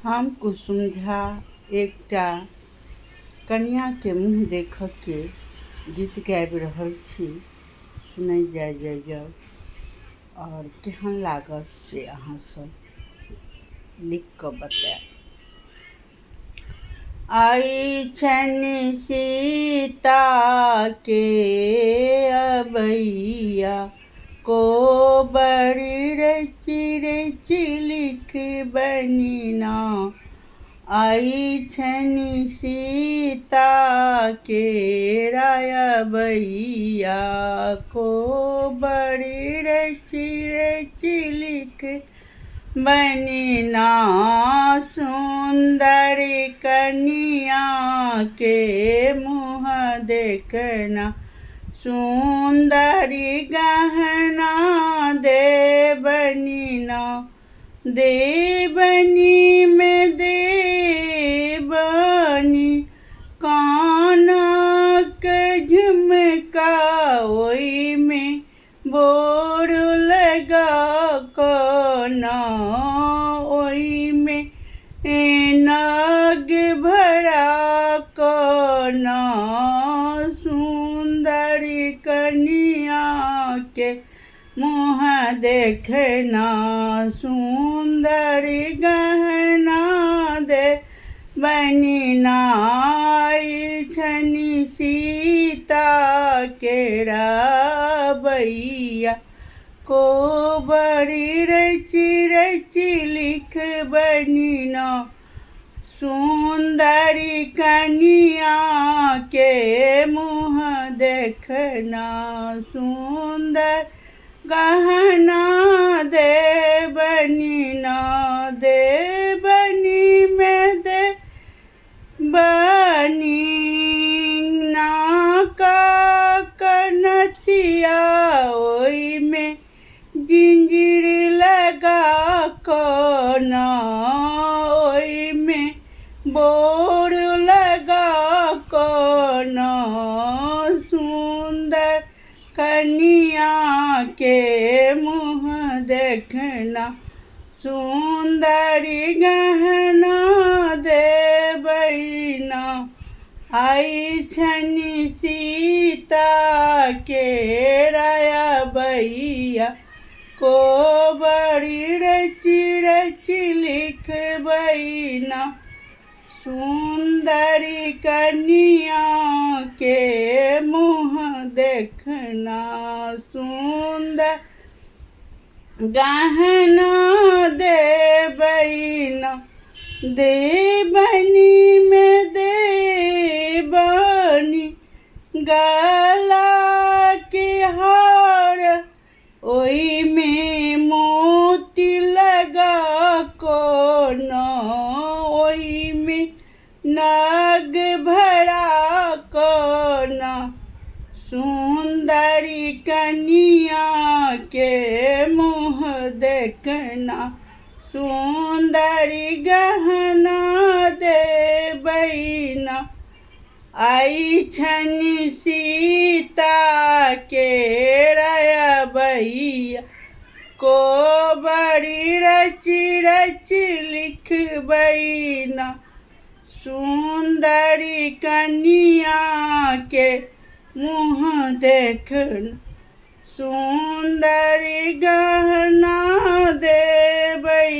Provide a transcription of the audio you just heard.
हम कुसुम झा एकटा कनिया के मुँह देखऽ के गीत गाबि रहल छी। सुनै जाउ और केहन लागत से अहाँ सब लिख कऽ बताएब। आई छनि सीता के अबैया, कोबरी रचि रचि लिखबनि ना। आई छनि सीता के अबैया, कोबरी रचि रचि लिखबनि ना। सुंदरी कनिया के मुँह देखना, सुंदरी गहना देबनि ना। देबनि में देबनि कानक झुमका, ओहि में बोर लगा कोना। ओहि में नग भरा कोना। सुंदरी कनिया के मुँह देखना, सुंदरी गहना देबनि ना। आई छनि सीता के अबैया, कोबरी रचि रचि लिखबनि ना। सुंदरी कनिया के मुँह देखना, सुंदर गहना देबनि ना। देबनि में देबनि नाका कनथिया, ओहि में जिंजीर लगा कोना। ओहि में बोर लगा कोना। सुंदर कनिया के मुँह देखना, सुंदरी गहना देबनि ना। आई छनि सीता के अबैया, कोबरी रचि रचि लिखबनि ना। सुंदरी कनिया के मुँह देखना, सुंदर गहना देबनि ना। देबनि में देबनि गला के हार, ओहि में मोती लगा कोना। ओहि में नग भरा कोना। सुंदरी कनिया के मुँह देखना, सुंदरी गहना देबनि ना। आई छनि सीता के अबैया, कोबरी रचि रचि लिखबनि ना। सुंदरी कनिया के मुँह देखना, सुंदरी गहना देबनि।